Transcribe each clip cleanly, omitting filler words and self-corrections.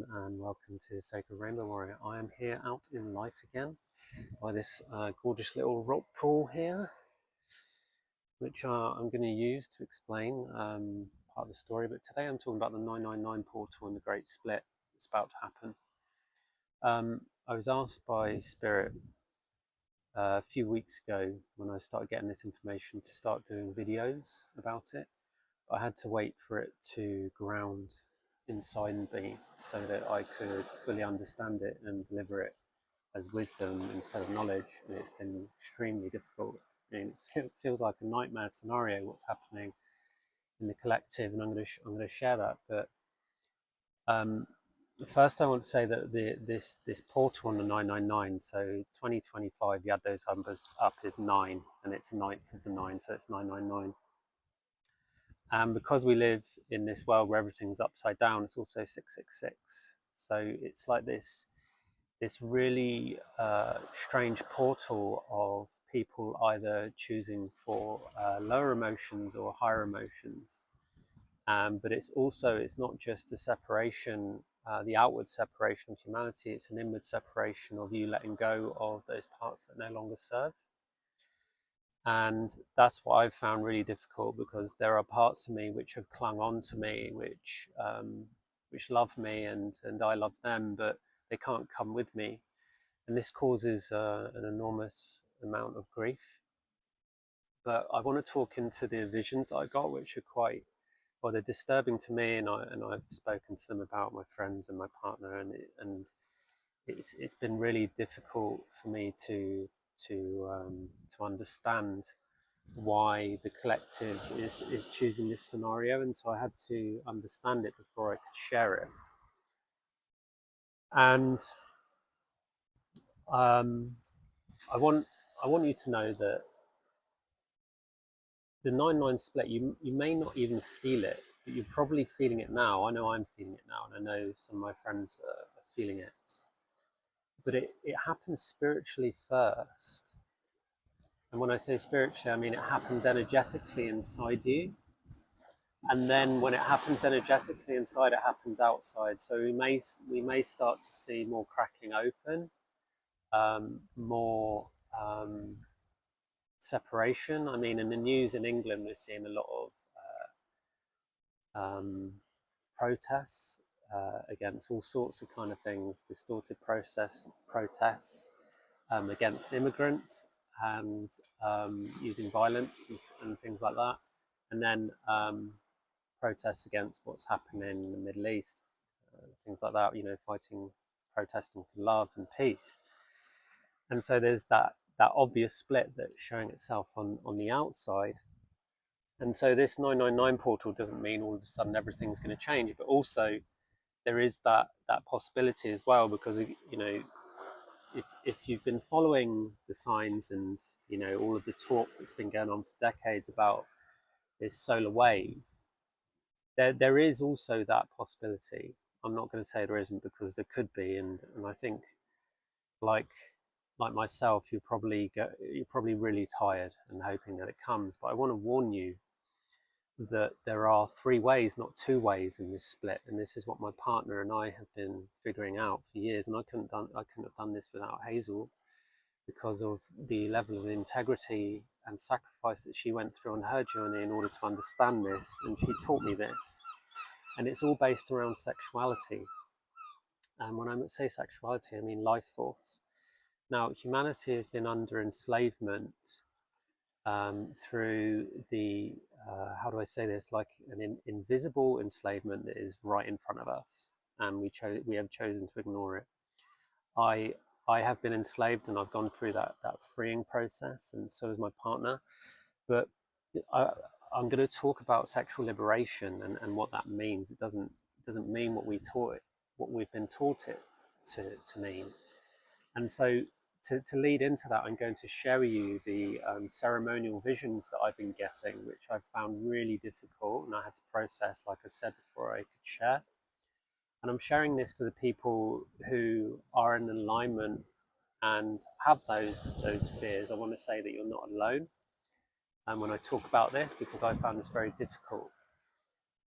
everyone, and welcome to Sacred Rainbow Warrior. I am here out in life again by this gorgeous little rock pool here, which I'm going to use to explain part of the story. But today I'm talking about the 999 portal and the Great Split that's about to happen. I was asked by Spirit a few weeks ago when I started getting this information to start doing videos about it. I had to wait for it to ground inside me so that I could fully understand it and deliver it as wisdom instead of knowledge, and it's been extremely difficult. I mean, it feels like a nightmare scenario what's happening in the collective, and I'm going to share that. But first, I want to say that this portal on the 999. So 2025, you add those numbers up is 9, and it's a ninth of the 9, so it's 999. And because we live in this world where everything's upside down, it's also 666. So it's like this really strange portal of people either choosing for lower emotions or higher emotions. But it's not just a separation, the outward separation of humanity, it's an inward separation of you letting go of those parts that no longer serve. And that's what I've found really difficult, because there are parts of me which have clung on to me, which love me, and I love them, but they can't come with me. And this causes an enormous amount of grief. But I want to talk into the visions that I got, which are quite, well, they're disturbing to me, and I've spoken to them about, my friends and my partner, and it's been really difficult for me to understand why the collective is choosing this scenario, and so I had to understand it before I could share it. And I want you to know that the 9-9 split, you may not even feel it, but you're probably feeling it now. I know I'm feeling it now, and I know some of my friends are feeling it. But it happens spiritually first. And when I say spiritually, I mean it happens energetically inside you. And then when it happens energetically inside, it happens outside. So we may start to see more cracking open, more separation. I mean, in the news in England, we're seeing a lot of protests against all sorts of kind of things, distorted protests against immigrants, and using violence and things like that. And then protests against what's happening in the Middle East, things like that, protesting for love and peace. And so there's that obvious split that's showing itself on the outside. And so this 999 portal doesn't mean all of a sudden everything's going to change, but also there is that possibility as well, because if you've been following the signs and all of the talk that's been going on for decades about this solar wave, there is also that possibility. I'm not going to say there isn't, because there could be, and I think like myself, you're probably really tired and hoping that it comes. But I want to warn you that there are 3 ways, not 2 ways, in this split, and this is what my partner and I have been figuring out for years. And I couldn't have done this without Hazel, because of the level of integrity and sacrifice that she went through on her journey in order to understand this, and she taught me this. And it's all based around sexuality. And when I say sexuality, I mean life force. Now, humanity has been under enslavement through the, how do I say this, like an invisible enslavement that is right in front of us, and we have chosen to ignore it. I have been enslaved, and I've gone through that freeing process, and so has my partner. But I'm going to talk about sexual liberation and what that means. It doesn't mean what we've been taught it to mean. And so to lead into that, I'm going to share with you the ceremonial visions that I've been getting, which I've found really difficult, and I had to process, like I said, before I could share. And I'm sharing this for the people who are in alignment and have those fears. I want to say that you're not alone. And when I talk about this, because I found this very difficult.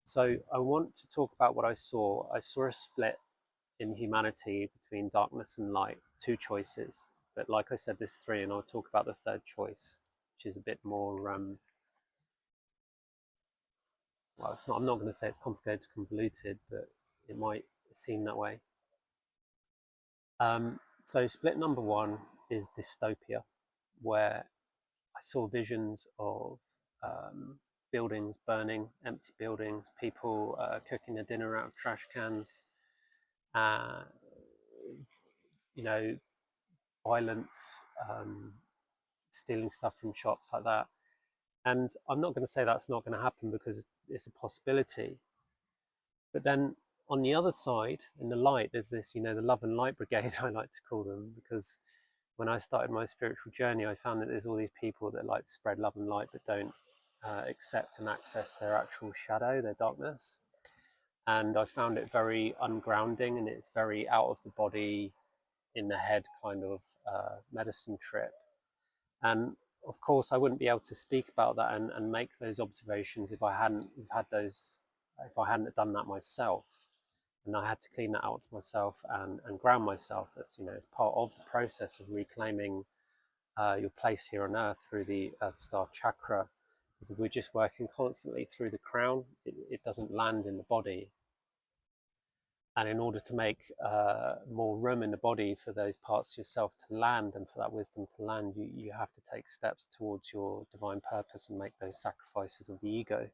So I want to talk about what I saw. I saw a split in humanity between darkness and light, two choices. But like I said, there's three, and I'll talk about the third choice, which is a bit more, well, it's not, I'm not going to say it's complicated, convoluted, but it might seem that way. So split number one is dystopia, where I saw visions of buildings burning, empty buildings, people cooking their dinner out of trash cans, you know, violence, stealing stuff from shops like that. And I'm not going to say that's not going to happen, because it's a possibility. But then on the other side, in the light, there's this, the love and light brigade, I like to call them, because when I started my spiritual journey, I found that there's all these people that like to spread love and light, but don't accept and access their actual shadow, their darkness. And I found it very ungrounding, and it's very out of the body, in the head kind of medicine trip. And of course, I wouldn't be able to speak about that and make those observations if I hadn't done that myself. And I had to clean that out to myself and ground myself. That's, it's part of the process of reclaiming your place here on earth through the Earth Star chakra. Because if we're just working constantly through the crown, it doesn't land in the body. And in order to make more room in the body for those parts of yourself to land, and for that wisdom to land, you have to take steps towards your divine purpose and make those sacrifices of the ego.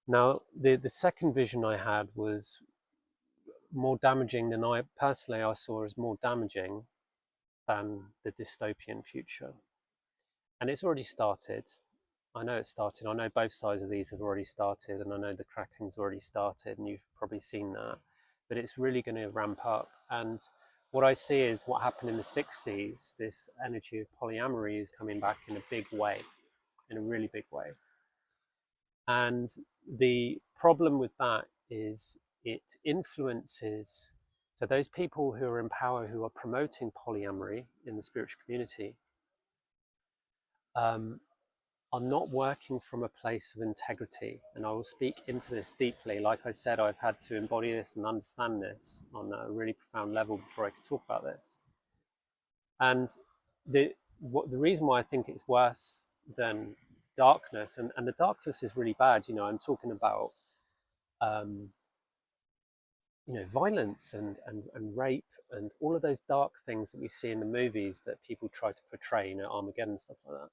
Now, the second vision I had was more damaging than I saw as more damaging than the dystopian future. And it's already started. I know it's started. I know both sides of these have already started, and I know the cracking's already started, and you've probably seen that. But it's really going to ramp up. And what I see is what happened in the 60s, this energy of polyamory is coming back in a big way, in a really big way. And the problem with that is it influences, so those people who are in power, who are promoting polyamory in the spiritual community, are not working from a place of integrity. And I will speak into this deeply. Like I said, I've had to embody this and understand this on a really profound level before I could talk about this. And the reason why I think it's worse than darkness, and the darkness is really bad, I'm talking about violence and rape and all of those dark things that we see in the movies that people try to portray, Armageddon and stuff like that.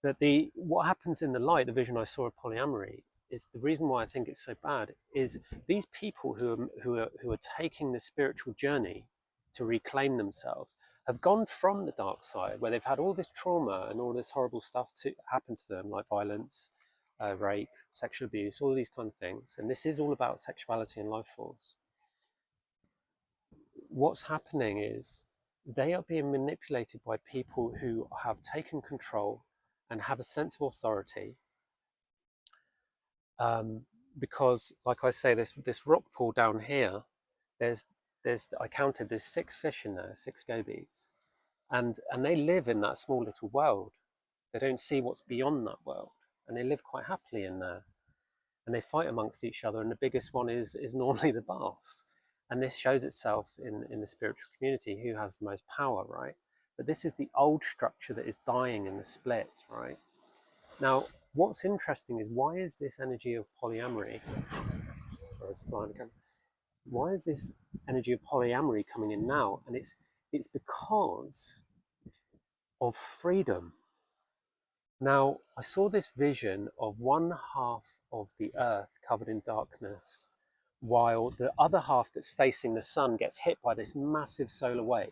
But what happens in the light, the vision I saw of polyamory, is the reason why I think it's so bad is these people who are taking the spiritual journey to reclaim themselves have gone from the dark side, where they've had all this trauma and all this horrible stuff happen to them, like violence, rape, sexual abuse, all of these kind of things. And this is all about sexuality and life force. What's happening is they are being manipulated by people who have taken control and have a sense of authority, because, like I say, this rock pool down here, I counted, there's 6 fish in there, 6 gobies, and they live in that small little world. They don't see what's beyond that world, and they live quite happily in there, and they fight amongst each other. And the biggest one is normally the boss, and this shows itself in the spiritual community, who has the most power, right? But this is the old structure that is dying in the split, right? Now, what's interesting is, why is this energy of polyamory, why is this energy of polyamory coming in now? And it's because of freedom. Now, I saw this vision of one half of the earth covered in darkness, while the other half that's facing the sun gets hit by this massive solar wave.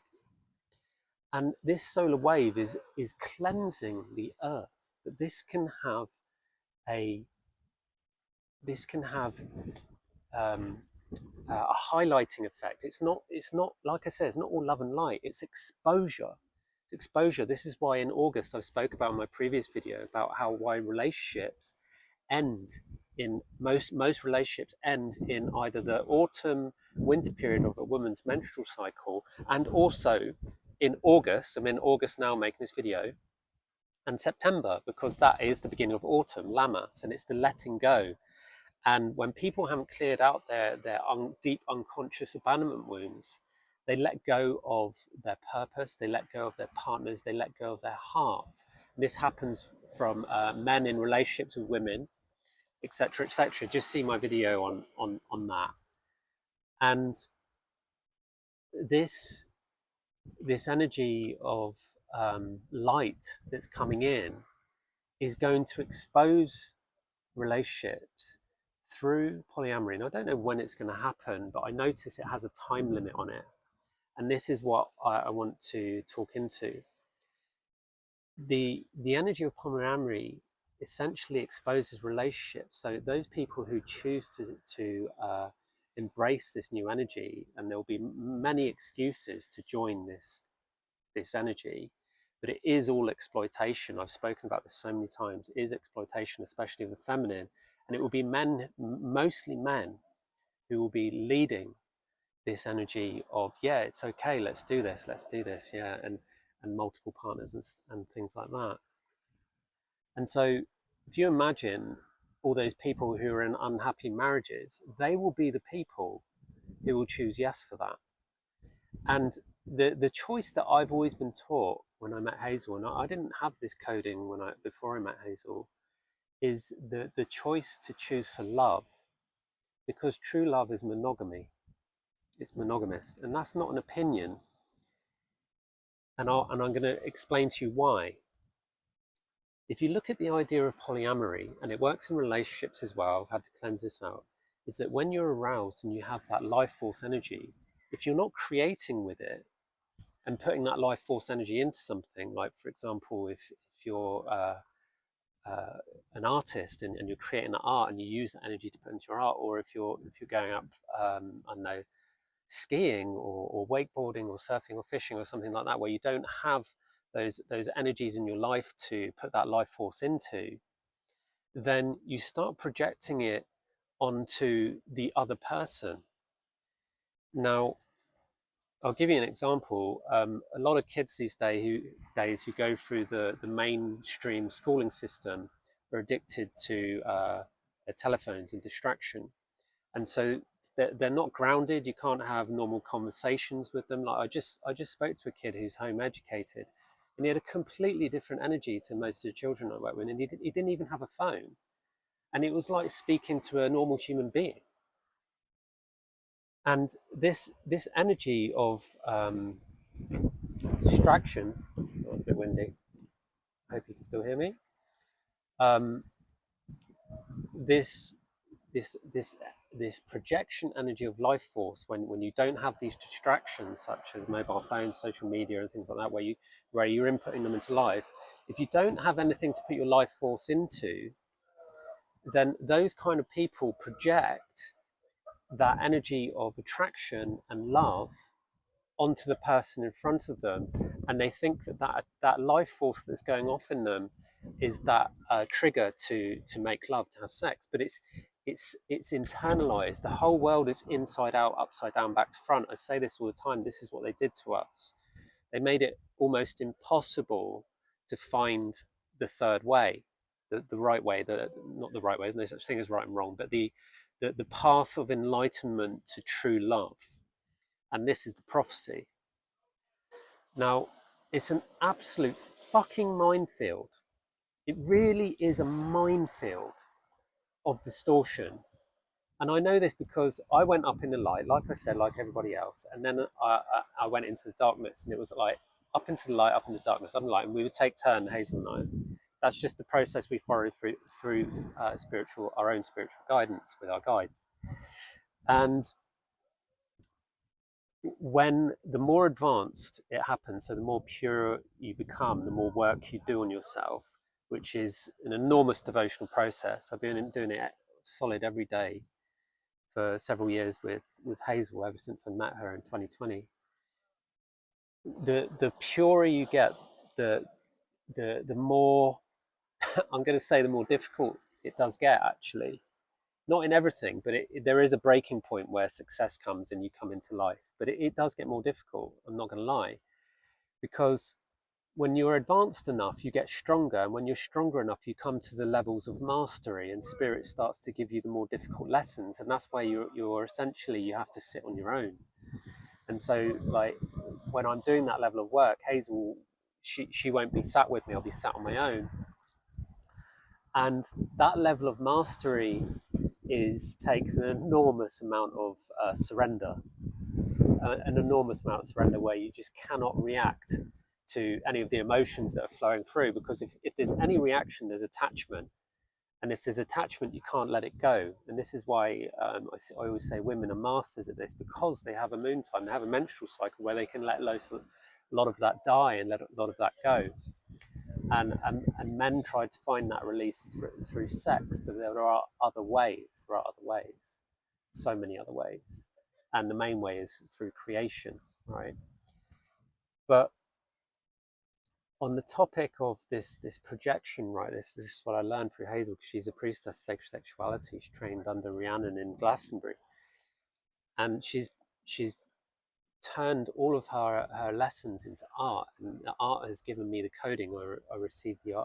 And this solar wave is cleansing the earth. But this can have a highlighting effect. It's not, like I said, it's not all love and light. It's exposure. It's exposure. This is why in August I spoke about in my previous video about why relationships end in most relationships end in either the autumn winter period of a woman's menstrual cycle, and also in August. I'm in August now making this video, and September, because that is the beginning of autumn, Lammas, and it's the letting go. And when people haven't cleared out their deep unconscious abandonment wounds, they let go of their purpose, they let go of their partners, they let go of their heart. And this happens from men in relationships with women, etc., etc. Just see my video on that. And this energy of light that's coming in is going to expose relationships through polyamory. And I don't know when it's going to happen, but I notice it has a time limit on it. And this is what I want to talk into. The energy of polyamory essentially exposes relationships. So those people who choose to embrace this new energy, and there will be many excuses to join this energy, but it is all exploitation. I've spoken about this so many times. It is exploitation, especially of the feminine, and it will be men, mostly men, who will be leading this energy of, yeah, it's okay, let's do this, yeah, and multiple partners and things like that. And so if you imagine all those people who are in unhappy marriages, they will be the people who will choose yes for that. And the choice that I've always been taught when I met Hazel, and I didn't have this coding before I met Hazel, is the choice to choose for love, because true love is monogamy. It's monogamist, and that's not an opinion. And I'm going to explain to you why. If you look at the idea of polyamory, and it works in relationships as well, I've had to cleanse this out, is that when you're aroused and you have that life force energy, if you're not creating with it and putting that life force energy into something, like, for example, if you're an artist and you're creating art and you use that energy to put into your art, or if you're going up, I don't know, skiing or wakeboarding or surfing or fishing or something like that, where you don't have those energies in your life to put that life force into, then you start projecting it onto the other person. Now, I'll give you an example. A lot of kids these days who go through the mainstream schooling system are addicted to their telephones and distraction. And so they're not grounded. You can't have normal conversations with them. Like I just spoke to a kid who's home educated, and he had a completely different energy to most of the children I work with, and he didn't even have a phone, and it was like speaking to a normal human being. And this energy of distraction. Oh, it's a bit windy. I hope you can still hear me. Um, this this projection energy of life force, when you don't have these distractions such as mobile phones, social media, and things like that, where you're inputting them into life, if you don't have anything to put your life force into, then those kind of people project that energy of attraction and love onto the person in front of them, and they think that life force that's going off in them is that trigger to make love, to have sex. But it's internalized. The whole world is inside out, upside down, back to front. I say this all the time. This is what they did to us. They made it almost impossible to find the third way, the right way. Not the right way. There's no such thing as right and wrong, but the path of enlightenment to true love. And this is the prophecy. Now, it's an absolute fucking minefield. It really is a minefield of distortion. And I know this because I went up in the light, like I said, like everybody else. And then I went into the darkness, and it was like up into the light, up into the darkness, up in the light. And we would take turns, Hazel and I. That's just the process we follow through our own spiritual guidance with our guides. And when the more advanced it happens, so the more pure you become, the more work you do on yourself, which is an enormous devotional process. I've been doing it solid every day for several years with Hazel ever since I met her in 2020. The purer you get, the more I'm going to say the more difficult it does get, actually. Not in everything, but there is a breaking point where success comes and you come into life. But it does get more difficult, I'm not going to lie, because when you're advanced enough, you get stronger, and when you're stronger enough, you come to the levels of mastery, and spirit starts to give you the more difficult lessons, and that's where you're essentially, you have to sit on your own. And so, like, when I'm doing that level of work, Hazel, she won't be sat with me, I'll be sat on my own. And that level of mastery takes an enormous amount of surrender, an enormous amount of surrender, where you just cannot react to any of the emotions that are flowing through, because if there's any reaction, there's attachment, and if there's attachment, you can't let it go. And this is why I always say women are masters at this, because they have a moon time, they have a menstrual cycle where they can let a lot of that die and let a lot of that go. And men try to find that release through sex, but there are other ways. There are other ways, so many other ways, and the main way is through creation, right? But on the topic of this projection, right? This is what I learned through Hazel, because she's a priestess of sacred sexuality. She trained under Rhiannon in Glastonbury, and she's turned all of her lessons into art, and the art has given me the coding. I received the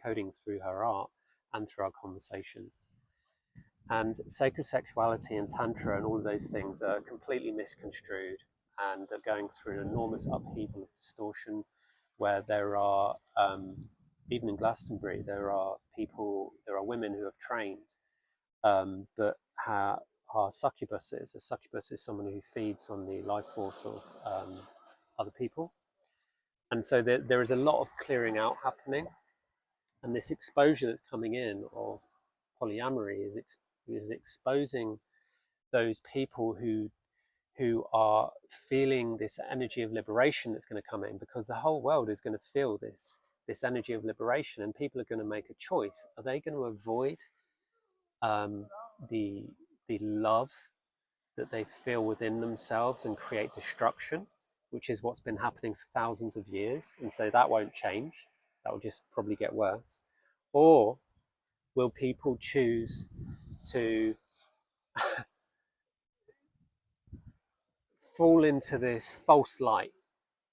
coding through her art and through our conversations. And sacred sexuality and tantra and all of those things are completely misconstrued and are going through an enormous upheaval of distortion, where there are, even in Glastonbury, there are women who have trained, but are succubuses. A succubus is someone who feeds on the life force of other people. And so there is a lot of clearing out happening. And this exposure that's coming in of polyamory is exposing those people who are feeling this energy of liberation that's going to come in, because the whole world is going to feel this energy of liberation, and people are going to make a choice. Are they going to avoid the love that they feel within themselves and create destruction, which is what's been happening for thousands of years, and so that won't change, that will just probably get worse? Or will people choose to fall into this false light,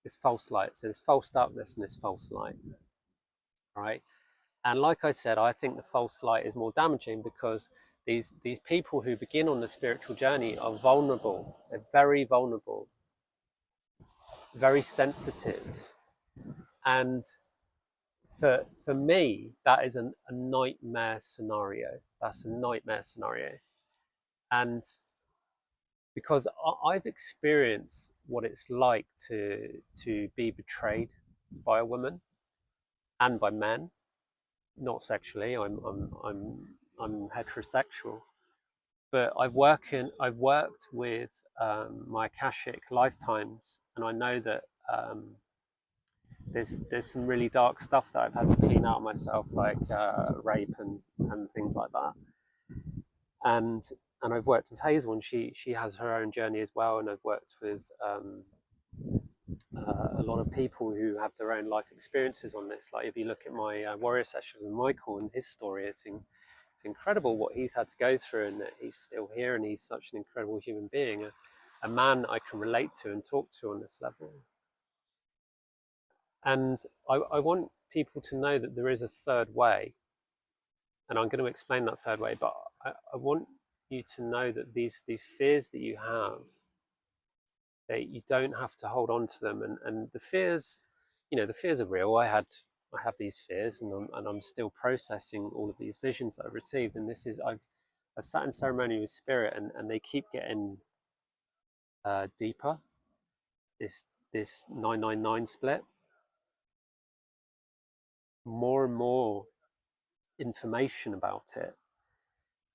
so this false darkness and this false light, right? And like I said, I think the false light is more damaging, because these people who begin on the spiritual journey are vulnerable. They're very vulnerable, very sensitive. And for me, that is a nightmare scenario. That's a nightmare scenario. And because I've experienced what it's like to be betrayed by a woman and by men, not sexually. I'm heterosexual, but I've worked with my Akashic lifetimes, and I know that there's some really dark stuff that I've had to clean out of myself, like rape and things like that. And I've worked with Hazel, and she has her own journey as well. And I've worked with a lot of people who have their own life experiences on this. Like if you look at my warrior sessions and Michael and his story, it's incredible what he's had to go through, and that he's still here, and he's such an incredible human being, a man I can relate to and talk to on this level. And I want people to know that there is a third way, and I'm going to explain that third way. But I want you to know that these fears that you have, that you don't have to hold on to them. And the fears, the fears are real. I have these fears, and I'm still processing all of these visions that I've received. And this is I've sat in ceremony with spirit, and they keep getting deeper. This 999 split, more and more information about it,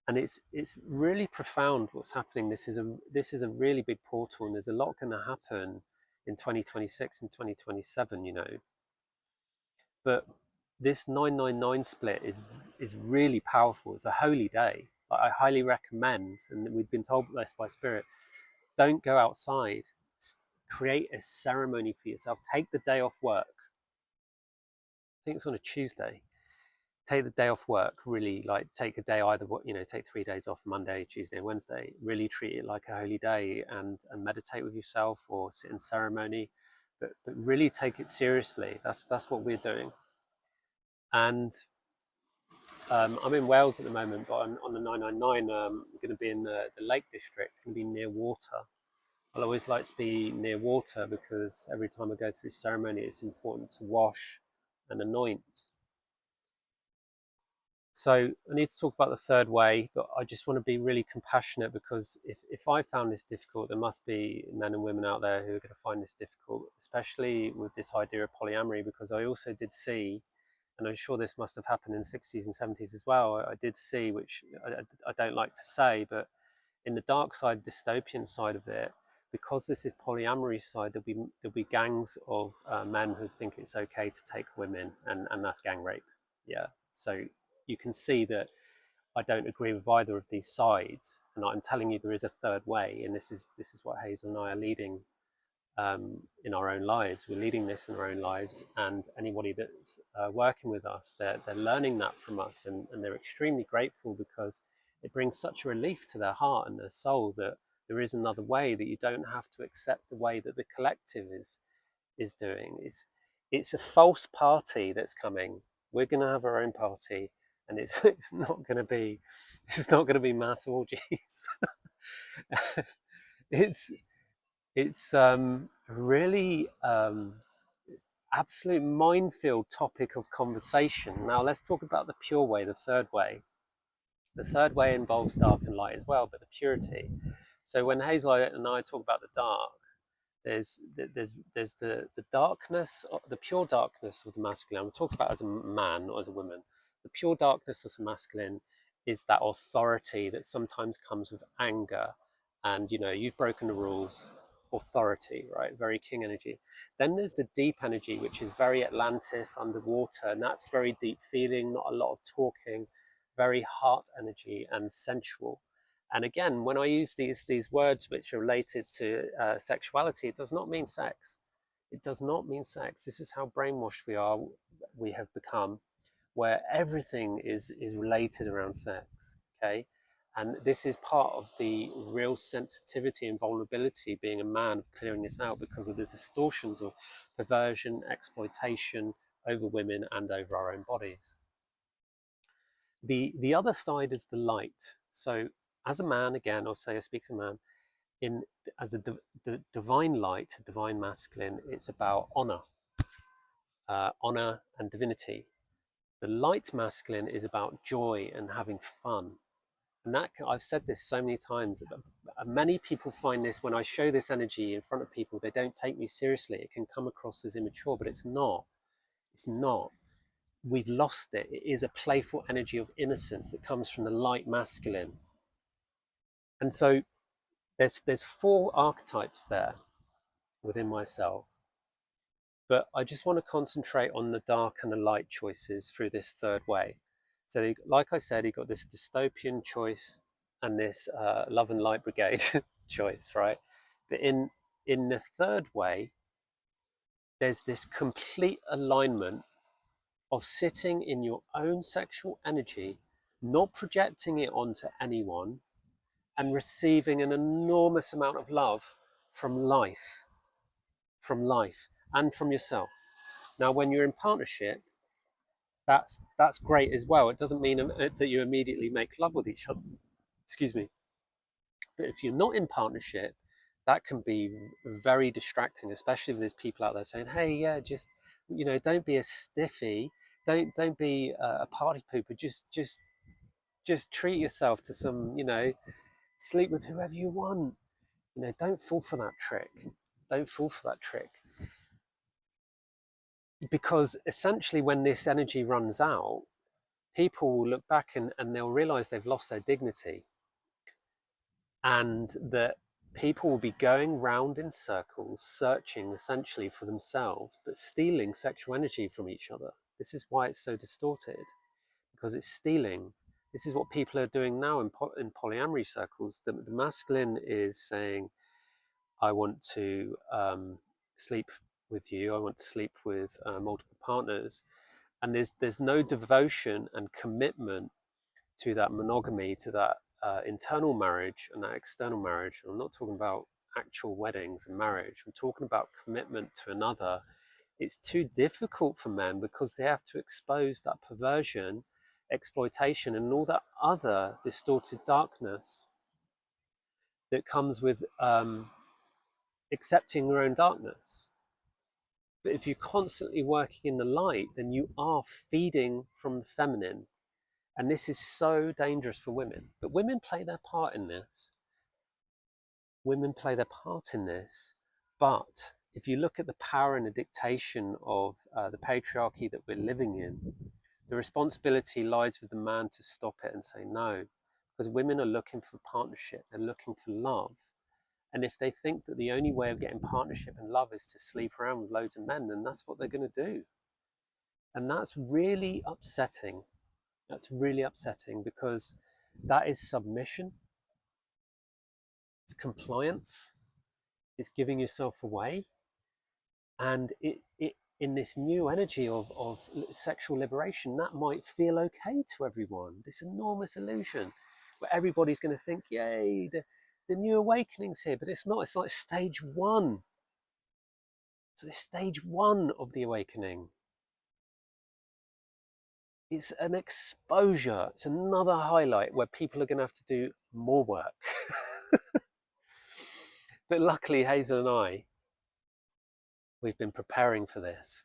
and it's really profound what's happening. This is a really big portal, and there's a lot going to happen in 2026 and 2027, but this 999 split is really powerful. It's a holy day. I highly recommend, and we've been told this by spirit, don't go outside. Create a ceremony for yourself. Take the day off work. I think it's on a Tuesday. Take the day off work, really, like take a day, either, take 3 days off, Monday, Tuesday and Wednesday. Really treat it like a holy day, and meditate with yourself, or sit in ceremony, but really take it seriously. That's what we're doing. And I'm in Wales at the moment, but on the 999, I'm going to be in the Lake District. Going to be near water. I'll always like to be near water because every time I go through ceremony, it's important to wash and anoint. So I need to talk about the third way, but I just want to be really compassionate, because if I found this difficult, there must be men and women out there who are going to find this difficult, especially with this idea of polyamory, because I also did see, and I'm sure this must have happened in the 60s and 70s as well, I did see, which I don't like to say, but in the dark side, dystopian side of it, because this is polyamory side, there'll be gangs of men who think it's okay to take women, and that's gang rape. Yeah. So you can see that I don't agree with either of these sides, and I'm telling you there is a third way, and this is what Hazel and I are leading in our own lives. We're leading this in our own lives, and anybody that's working with us, they're learning that from us, and they're extremely grateful, because it brings such a relief to their heart and their soul that there is another way, that you don't have to accept the way that the collective is doing. It's a false party that's coming. We're going to have our own party, and it's not going to be mass orgies. it's it's really absolute minefield topic of conversation. Now let's talk about the pure way, the third way. The third way involves dark and light as well, but the purity. So when Hazel and I talk about the dark, there's the darkness, the pure darkness of the masculine. I'm talking about as a man, not as a woman. The pure darkness of the masculine is that authority that sometimes comes with anger, and you've broken the rules. Authority, right? Very king energy. Then there's the deep energy, which is very Atlantis, underwater, and that's very deep feeling, not a lot of talking, very heart energy and sensual. And again, when I use these words which are related to sexuality, it does not mean sex. It does not mean sex. This is how brainwashed we have become, where everything is related around sex. Okay, and this is part of the real sensitivity and vulnerability being a man, of clearing this out, because of the distortions of perversion, exploitation over women and over our own bodies. The other side is the light. So as a man, again, I'll say I speak as a man, in as a the divine light, divine masculine, it's about honor and divinity. The light masculine is about joy and having fun. And that, I've said this so many times, many people find this, when I show this energy in front of people, they don't take me seriously. It can come across as immature, but it's not. It's not. We've lost it. It is a playful energy of innocence that comes from the light masculine. And so there's four archetypes there within myself, but I just want to concentrate on the dark and the light choices through this third way. So like I said, you got this dystopian choice and this love and light brigade choice, right? But in the third way, there's this complete alignment of sitting in your own sexual energy, not projecting it onto anyone, and receiving an enormous amount of love from life, and from yourself. Now, when you're in partnership, that's great as well. It doesn't mean that you immediately make love with each other. Excuse me. But if you're not in partnership, that can be very distracting, especially if there's people out there saying, "Hey, yeah, just don't be a stiffy, don't be a party pooper. Just treat yourself to some, sleep with whoever you want. Don't fall for that trick. Don't fall for that trick." Because essentially, when this energy runs out, people will look back and they'll realize they've lost their dignity, and that people will be going round in circles, searching essentially for themselves, but stealing sexual energy from each other. This is why it's so distorted, because it's stealing. This is what people are doing now in polyamory circles. The masculine is saying, I want to sleep with you, I want to sleep with multiple partners. And there's no devotion and commitment to that monogamy, to that internal marriage and that external marriage. I'm not talking about actual weddings and marriage, we're talking about commitment to another, it's too difficult for men because they have to expose that perversion, exploitation, and all that other distorted darkness that comes with accepting your own darkness. But if you're constantly working in the light, then you are feeding from the feminine. And this is so dangerous for women. But women play their part in this. Women play their part in this. But if you look at the power and the dictation of the patriarchy that we're living in, the responsibility lies with the man to stop it and say no. Because women are looking for partnership, they're looking for love. And if they think that the only way of getting partnership and love is to sleep around with loads of men, then that's what they're going to do. And that's really upsetting. That's really upsetting because that is submission, it's compliance, it's giving yourself away. And it in this new energy of sexual liberation, that might feel okay to everyone. This enormous illusion where everybody's going to think, yay, the new awakening's here. But it's not. It's like stage one. So it's stage one of the awakening. It's an exposure. It's another highlight where people are going to have to do more work. But luckily, Hazel and I, we've been preparing for this.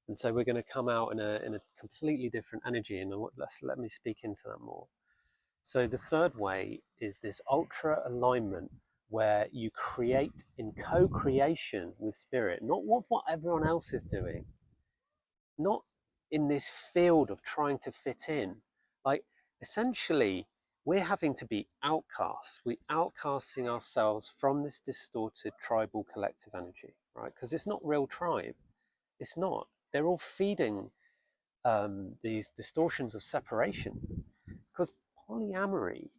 And so we're going to come out in a completely different energy. And let me speak into that more. So the third way is this ultra alignment where you create in co-creation with spirit, not what everyone else is doing, not in this field of trying to fit in. Like essentially, we're having to be outcasts. We're outcasting ourselves from this distorted tribal collective energy, right? Because it's not real tribe. It's not. They're all feeding these distortions of separation. Because polyamory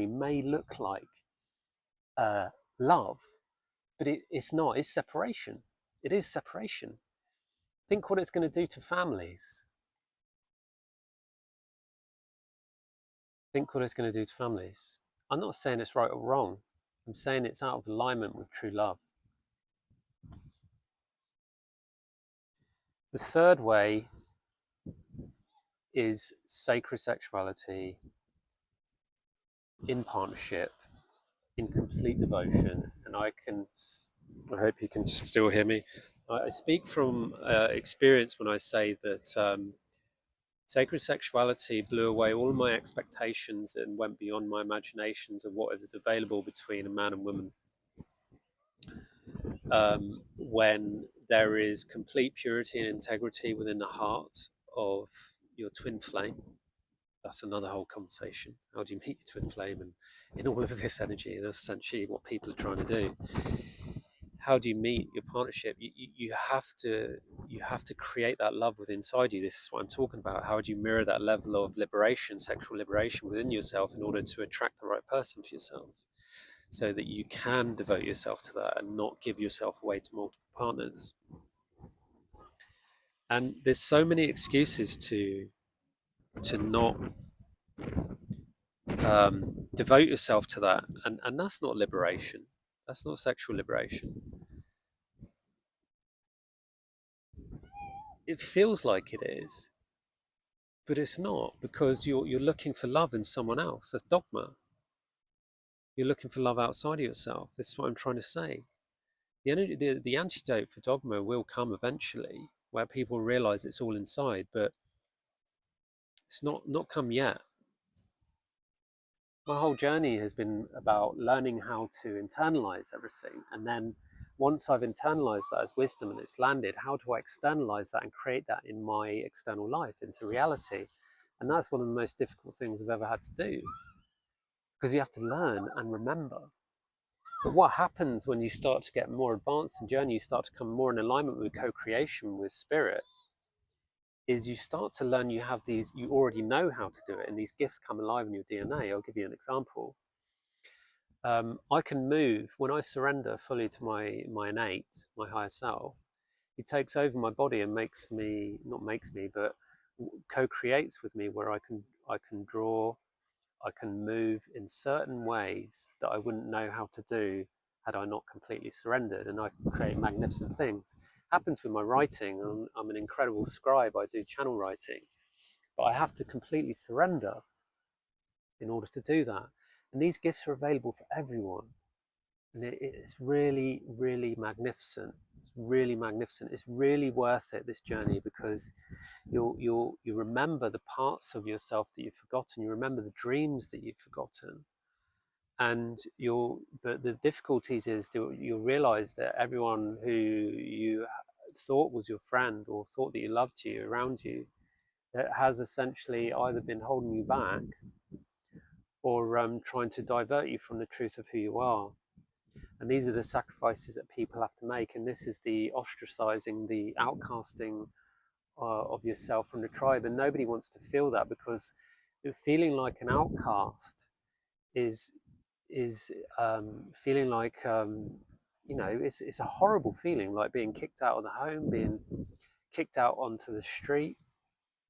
may look like love, but it's not. It's separation. It is separation. Think what it's going to do to families. Think what it's going to do to families. I'm not saying it's right or wrong. I'm saying it's out of alignment with true love. The third way is sacred sexuality in partnership, in complete devotion. And I hope you can still hear me. I speak from experience when I say that sacred sexuality blew away all my expectations and went beyond my imaginations of what is available between a man and woman. When there is complete purity and integrity within the heart of your twin flame, that's another whole conversation. How do you meet your twin flame? And in all of this energy, that's essentially what people are trying to do. How do you meet your partnership? You have to create that love within inside you. This is what I'm talking about. How do you mirror that level of liberation, sexual liberation within yourself in order to attract the right person for yourself, so that you can devote yourself to that and not give yourself away to multiple partners? And there's so many excuses to not devote yourself to that, and that's not liberation. That's not sexual liberation. It feels like it is, but it's not, because you're looking for love in someone else. That's dogma. You're looking for love outside of yourself. This is what I'm trying to say. The antidote for dogma will come eventually, where people realize it's all inside, but it's not come yet. My whole journey has been about learning how to internalize everything, and then once I've internalized that as wisdom and it's landed, how do I externalize that and create that in my external life, into reality? And that's one of the most difficult things I've ever had to do, because you have to learn and remember. But what happens when you start to get more advanced in journey, you start to come more in alignment with co-creation with spirit, is you start to learn you have these, you already know how to do it, and these gifts come alive in your DNA. I'll give you an example. I can move when I surrender fully to my innate, my higher self. He takes over my body and not makes me, but co-creates with me, where I can draw, I can move in certain ways that I wouldn't know how to do had I not completely surrendered, and I could create magnificent things. Happens with my writing. I'm an incredible scribe. I do channel writing, but I have to completely surrender in order to do that. And these gifts are available for everyone. And it's really, really magnificent. It's really magnificent. It's really worth it, this journey, because you remember the parts of yourself that you've forgotten. You remember the dreams that you've forgotten. And but the difficulties is you'll realize that everyone who you thought was your friend or thought that you loved you around you, that has essentially either been holding you back or trying to divert you from the truth of who you are. And these are the sacrifices that people have to make. And this is the ostracizing, the outcasting of yourself from the tribe. And nobody wants to feel that, because feeling like an outcast is feeling like it's a horrible feeling, like being kicked out of the home, being kicked out onto the street.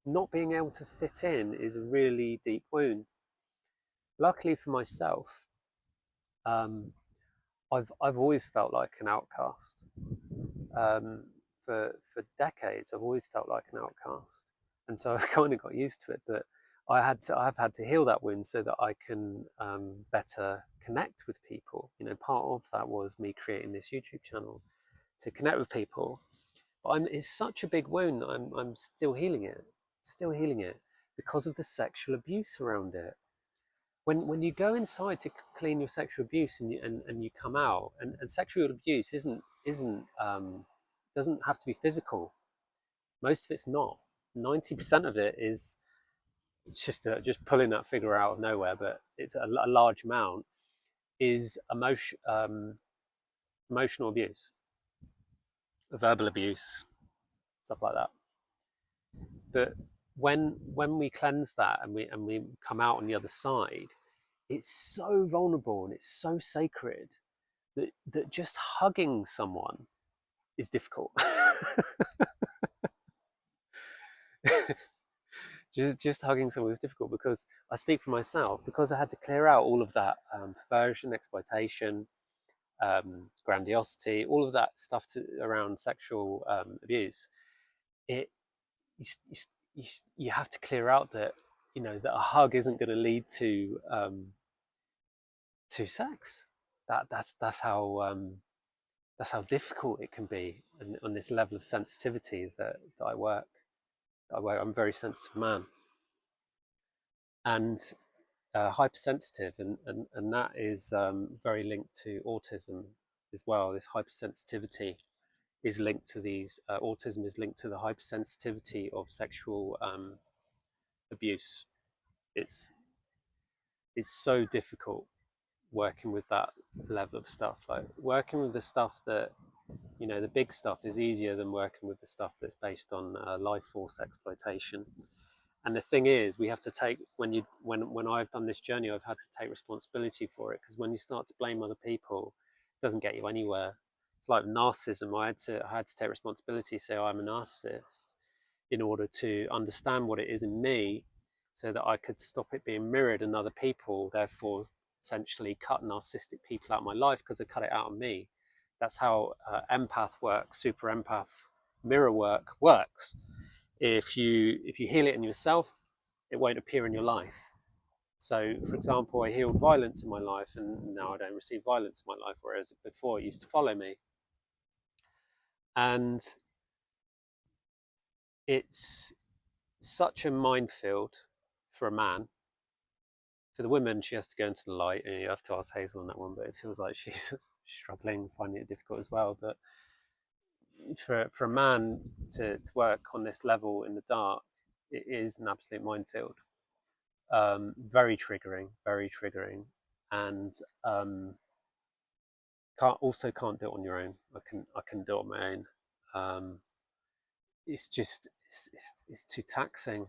Not being able to fit in is a really deep wound. Luckily for myself, I've always felt like an outcast. For decades, I've always felt like an outcast, and so I've kind of got used to it. But I've had to heal that wound so that I can better connect with people. Part of that was me creating this YouTube channel to connect with people. But it's such a big wound. I'm still healing it, because of the sexual abuse around it. When you go inside to clean your sexual abuse and you come out, and sexual abuse doesn't have to be physical. Most of it's not. 90% of it is just pulling that figure out of nowhere, but it's a large amount is emotional abuse, verbal abuse, stuff like that. But when we cleanse that and we come out on the other side, it's so vulnerable and it's so sacred that just hugging someone is difficult. just hugging someone is difficult, because I speak for myself, because I had to clear out all of that perversion, exploitation, grandiosity, all of that stuff around sexual abuse. It you have to clear out that that a hug isn't going to lead to sex. That's how difficult it can be, and on this level of sensitivity that I work. I'm a very sensitive man, and hypersensitive, and that is very linked to autism as well. This hypersensitivity is linked to these. Autism is linked to the hypersensitivity of sexual abuse. It's so difficult working with that level of stuff. Like working with the stuff that the big stuff is easier than working with the stuff that's based on life force exploitation. And the thing is, we have to take when I've done this journey, I've had to take responsibility for it, because when you start to blame other people, it doesn't get you anywhere. It's like narcissism. I had to take responsibility, say I'm a narcissist, in order to understand what it is in me, so that I could stop it being mirrored in other people. Therefore, essentially cut narcissistic people out of my life, because I cut it out of me. That's how empath works, super empath mirror work works. If you heal it in yourself, it won't appear in your life. So, for example, I healed violence in my life, and now I don't receive violence in my life, whereas before it used to follow me. And it's such a minefield for a man. For the woman, she has to go into the light, and you have to ask Hazel on that one, but it feels like she's struggling, finding it difficult as well. But for a man to work on this level in the dark, it is an absolute minefield. Very triggering, and can't do it on your own. I can do it on my own. It's just it's too taxing.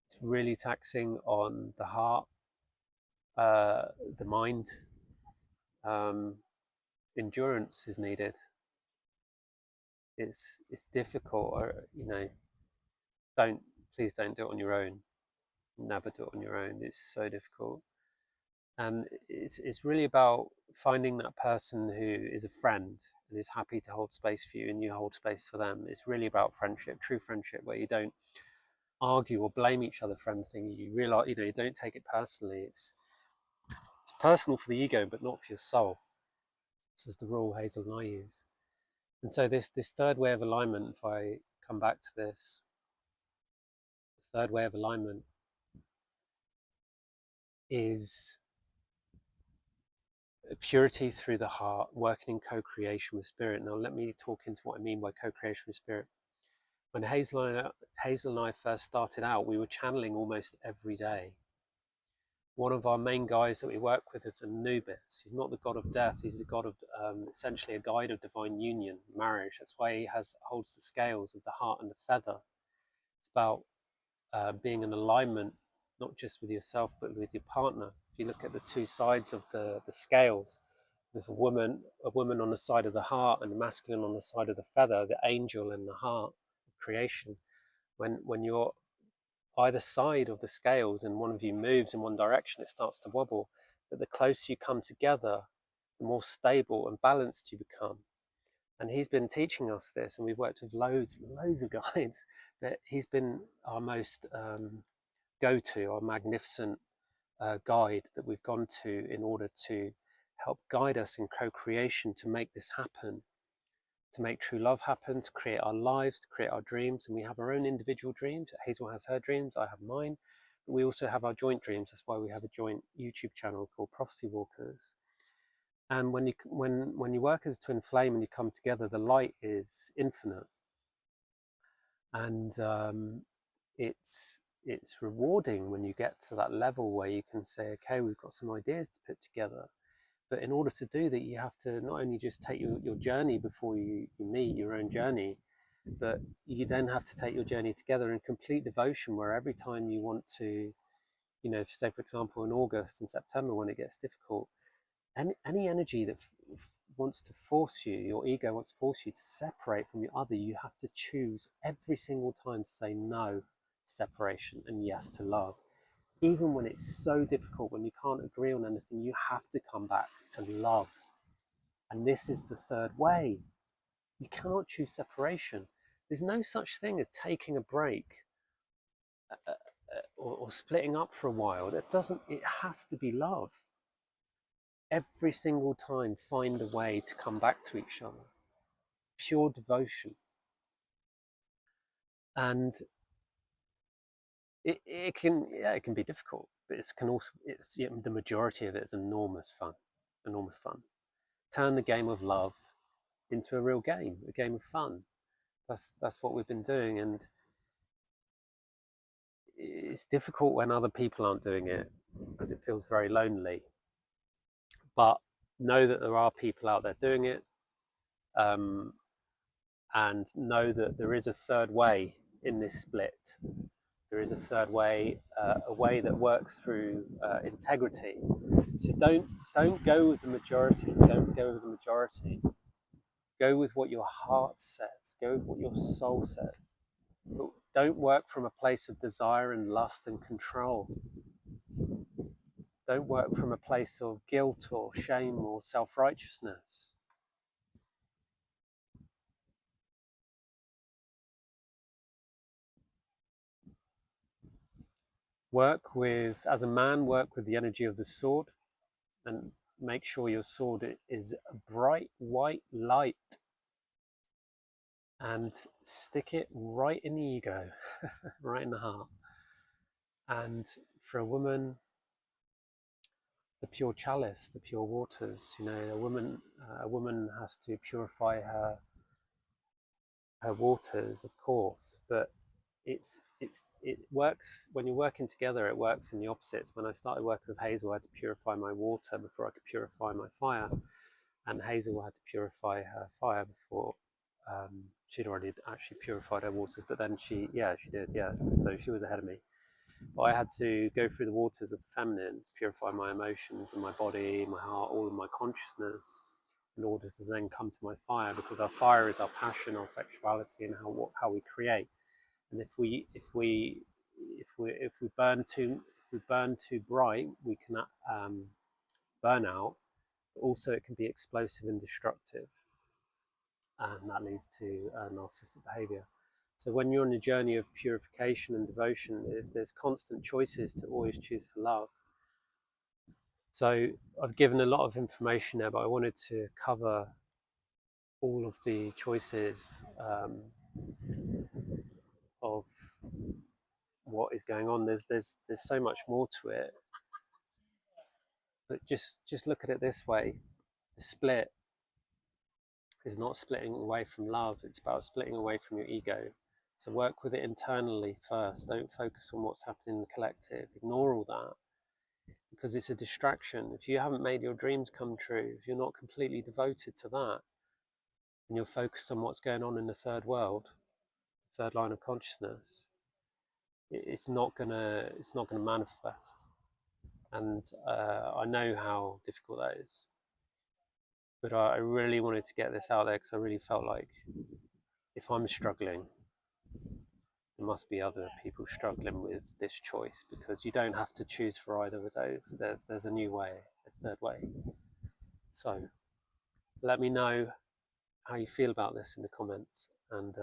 It's really taxing on the heart, the mind. Endurance is needed. It's difficult, or please don't do it on your own. Never do it on your own. It's so difficult, and it's really about finding that person who is a friend and is happy to hold space for you and you hold space for them. It's really about friendship, true friendship, where you don't argue or blame each other for anything. You realize, you don't take it personally. It's personal for the ego, but not for your soul. This is the rule Hazel and I use. And so this third way of alignment, if I come back to this, the third way of alignment is purity through the heart, working in co-creation with spirit. Now let me talk into what I mean by co-creation with spirit. When Hazel and I first started out, we were channeling almost every day. One of our main guys that we work with is Anubis. He's not the god of death. He's a god of, essentially a guide of divine union, marriage. That's why he holds the scales of the heart and the feather. It's about being in alignment, not just with yourself, but with your partner. If you look at the two sides of the scales, there's a woman on the side of the heart and the masculine on the side of the feather, the angel in the heart of creation. When you're either side of the scales and one of you moves in one direction, it starts to wobble. But the closer you come together, the more stable and balanced you become. And he's been teaching us this, and we've worked with loads of guides, that he's been our most go-to, our magnificent guide that we've gone to in order to help guide us in co-creation to make this happen, to make true love happen, to create our lives, to create our dreams. And we have our own individual dreams. Hazel has her dreams, I have mine, but we also have our joint dreams. That's why we have a joint YouTube channel called Prophecy Walkers. And when you work as a twin flame and you come together, the light is infinite, and it's rewarding when you get to that level where you can say, okay, we've got some ideas to put together. But in order to do that, you have to not only just take your journey before you meet your own journey, but you then have to take your journey together in complete devotion, where every time you want to, say for example in August and September when it gets difficult, any energy that wants to force you, your ego wants to force you to separate from the other, you have to choose every single time to say no to separation and yes to love. Even when it's so difficult, when you can't agree on anything, you have to come back to love. And this is the third way. You cannot choose separation. There's no such thing as taking a break or splitting up for a while. It has to be love. Every single time, find a way to come back to each other. Pure devotion. And it can be difficult, but the majority of it is enormous fun. Turn the game of love into a real game, a game of fun. That's what we've been doing, and it's difficult when other people aren't doing it because it feels very lonely. But know that there are people out there doing it, and know that there is a third way in this split. There is a third way, a way that works through integrity. So don't go with the majority. Don't go with the majority. Go with what your heart says. Go with what your soul says. But don't work from a place of desire and lust and control. Don't work from a place of guilt or shame or self-righteousness. As a man, work with the energy of the sword, and make sure your sword is a bright white light, and stick it right in the ego, right in the heart. And for a woman, the pure chalice, the pure waters. A woman has to purify her waters, of course, but it works when you're working together. It works in the opposites. When I started working with Hazel, I had to purify my water before I could purify my fire, and Hazel had to purify her fire before she'd already actually purified her waters. But then she did, so she was ahead of me. But I had to go through the waters of the feminine to purify my emotions and my body, my heart, all of my consciousnness, in order to then come to my fire, because our fire is our passion, our sexuality, and how we create. And if we burn too bright, we can burn out, But also it can be explosive and destructive, and that leads to narcissistic behavior. So when you're on a journey of purification and devotion, there's constant choices to always choose for love. So I've given a lot of information there, but I wanted to cover all of the choices of what is going on. There's so much more to it, but just look at it this way: the split is not splitting away from love; it's about splitting away from your ego. So work with it internally first. Don't focus on what's happening in the collective. Ignore all that, because it's a distraction. If you haven't made your dreams come true, if you're not completely devoted to that, and you're focused on what's going on in the third world, third line of consciousness, it's not gonna manifest. And I know how difficult that is, but I really wanted to get this out there because I really felt like if I'm struggling, there must be other people struggling with this choice, because you don't have to choose for either of those. There's a new way, a third way. So let me know how you feel about this in the comments, and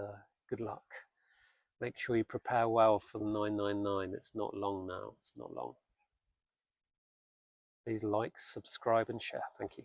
good luck. Make sure you prepare well for the 999. It's not long now. It's not long. Please like, subscribe, and share. Thank you.